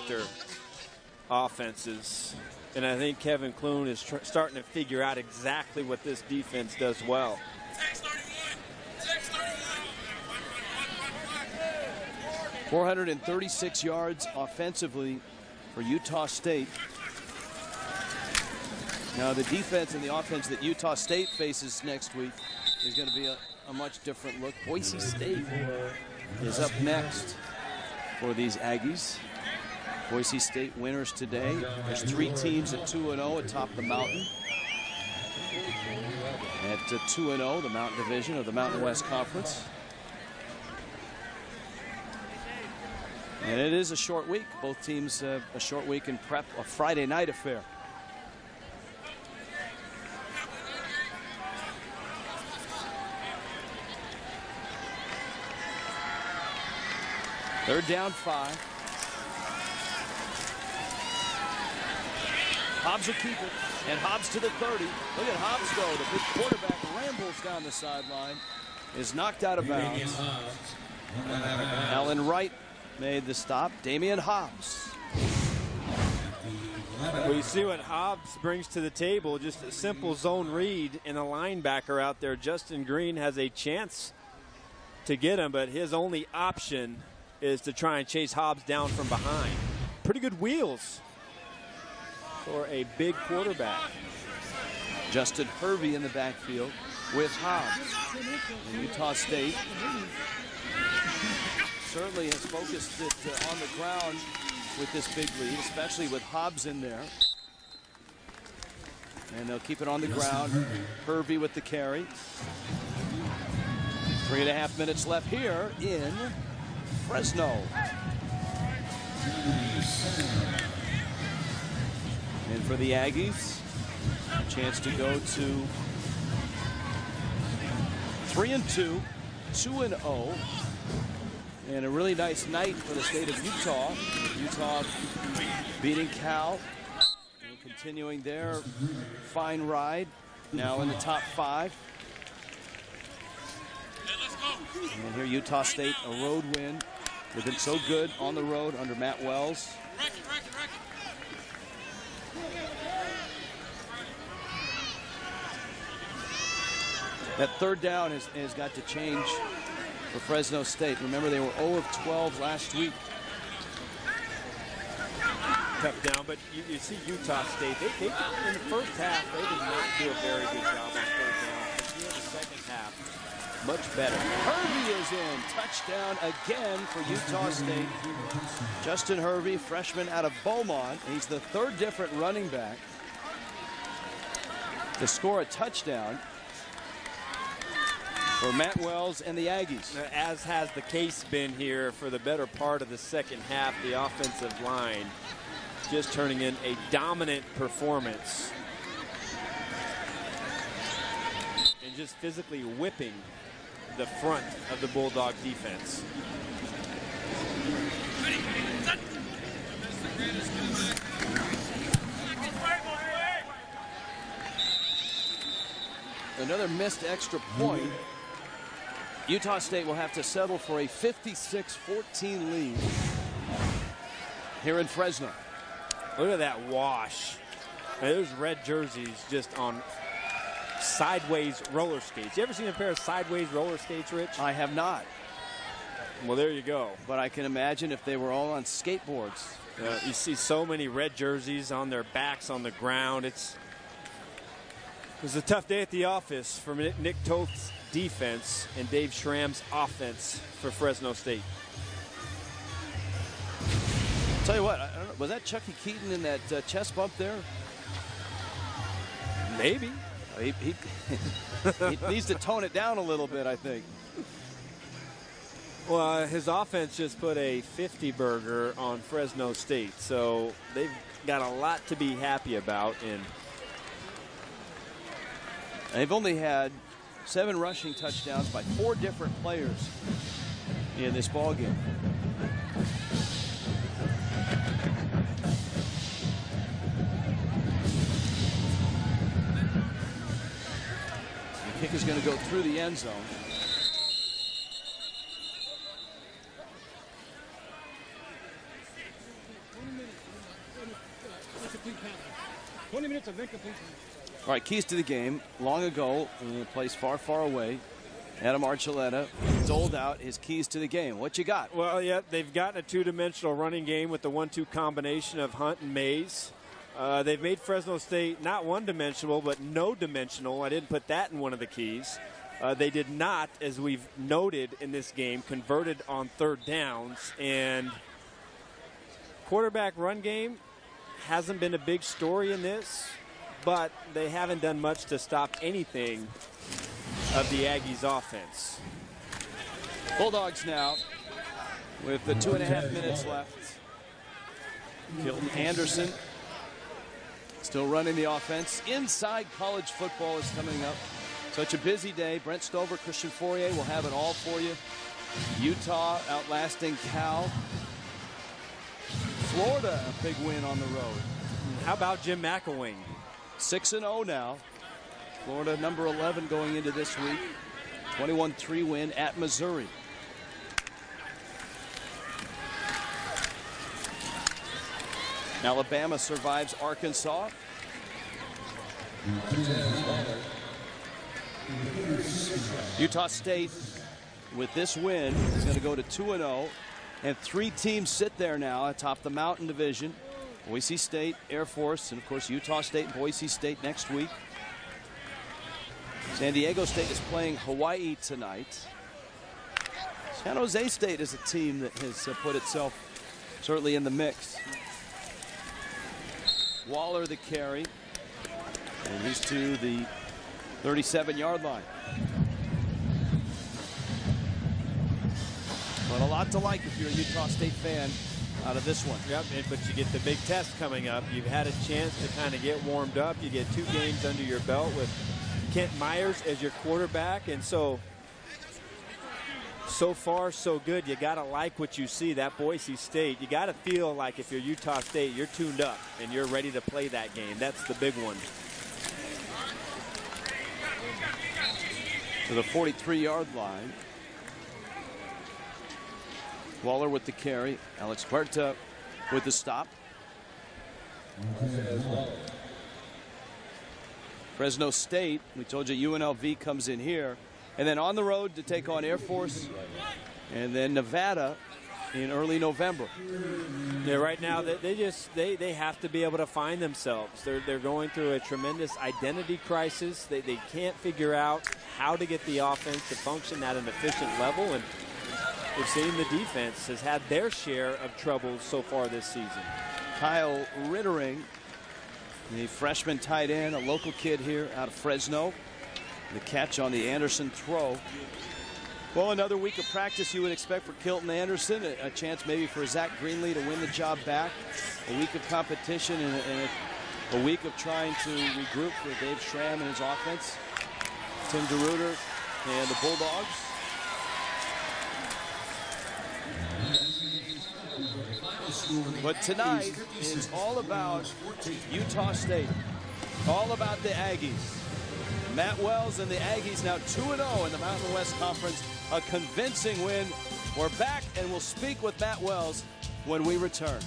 their offenses. And I think Kevin Clune is starting to figure out exactly what this defense does well. 436 yards offensively for Utah State. Now the defense and the offense that Utah State faces next week is going to be a much different look. Boise State is up next for these Aggies. Boise State winners today. There's 3 teams at 2-0 atop the mountain. At 2-0, the Mountain Division of the Mountain West Conference. And it is a short week. Both teams a short week in prep, a Friday night affair. Third down 5. Hobbs will keep it, and Hobbs to the 30. Look at Hobbs go. The big quarterback rambles down the sideline, is knocked out of bounds. Alan Wright made the stop. Damian Hobbs. Well, you see what Hobbs brings to the table, just a simple zone read, and a linebacker out there. Justin Green has a chance to get him, but his only option is to try and chase Hobbs down from behind. Pretty good wheels for a big quarterback. Justin Hervey in the backfield with Hobbs. And Utah State certainly has focused it on the ground with this big lead, especially with Hobbs in there. And they'll keep it on the ground. Hervey with the carry. 3.5 minutes left here in Fresno. And for the Aggies, a chance to go to 3-2, 2-0, and a really nice night for the state of Utah. Utah beating Cal and continuing their fine ride, now in the top 5. And here Utah State, a road win. They've been so good on the road under Matt Wells. That third down has got to change for Fresno State. Remember, they were 0 of 12 last week. Tough down, but you see Utah State, they in the first half, they did not do a very good job on third down. But here in the second half, much better. Hervey is in. Touchdown again for Utah State. Justin Hervey, freshman out of Beaumont. He's the 3rd different running back to score a touchdown for Matt Wells and the Aggies. As has the case been here for the better part of the second half, the offensive line just turning in a dominant performance and just physically whipping the front of the Bulldog defense. Another missed extra point. Utah State will have to settle for a 56-14 lead here in Fresno. Look at that wash. Now, those red jerseys just on sideways roller skates. You ever seen a pair of sideways roller skates, Rich? I have not. Well, there you go. But I can imagine if they were all on skateboards. You see so many red jerseys on their backs on the ground. It was a tough day at the office for Nick Toth's defense and Dave Schramm's offense for Fresno State. I'll tell you what, I don't know, was that Chucky Keaton in that chest bump there? Maybe. He needs to tone it down a little bit, I think. Well, his offense just put a 50 burger on Fresno State, so they've got a lot to be happy about. And they've only had 7 rushing touchdowns by 4 different players in this ballgame. The kick is going to go through the end zone. 20 minutes of incomplete. All right, keys to the game. Long ago, in a place far, far away, Adam Archuleta doled out his keys to the game. What you got? Well, yeah, they've gotten a two-dimensional running game with the 1-2 combination of Hunt and Mays. They've made Fresno State not one-dimensional, but no-dimensional. I didn't put that in one of the keys. They did not, as we've noted in this game, converted on third downs. And quarterback run game hasn't been a big story in this, but they haven't done much to stop anything of the Aggies offense. Bulldogs now with the 2.5 minutes left. Kilton Anderson still running the offense. Inside college football is coming up. Such a busy day. Brent Stover, Christian Fourier will have it all for you. Utah outlasting Cal. Florida, a big win on the road. How about Jim McElwain? 6-0 now. Florida number 11 going into this week. 21-3 win at Missouri. Alabama survives Arkansas. Utah State, with this win, is going to go to 2-0. And 3 teams sit there now atop the Mountain Division. Boise State, Air Force, and of course Utah State and Boise State next week. San Diego State is playing Hawaii tonight. San Jose State is a team that has put itself certainly in the mix. Waller the carry. And he's to the 37-yard line. But a lot to like if you're a Utah State fan out of this one. Yep, but you get the big test coming up. You've had a chance to kind of get warmed up. You get 2 games under your belt with Kent Myers as your quarterback. And so far, so good. You got to like what you see. That Boise State, you got to feel like if you're Utah State, you're tuned up and you're ready to play that game. That's the big one. To the 43-yard line. Waller with the carry. Alex Huerta with the stop. Fresno State, we told you UNLV comes in here. And then on the road to take on Air Force. And then Nevada in early November. Yeah, right now they have to be able to find themselves. They're going through a tremendous identity crisis. They can't figure out how to get the offense to function at an efficient level. And we've seen the defense has had their share of troubles so far this season. Kyle Rittering, the freshman tight end, a local kid here out of Fresno. The catch on the Anderson throw. Well, another week of practice you would expect for Kilton Anderson. A chance maybe for Zach Greenlee to win the job back. A week of competition and a week of trying to regroup for Dave Schramm and his offense. Tim DeRuyter and the Bulldogs. But tonight is all about Utah State. All about the Aggies. Matt Wells and the Aggies now 2-0 in the Mountain West Conference. A convincing win. We're back and we'll speak with Matt Wells when we return.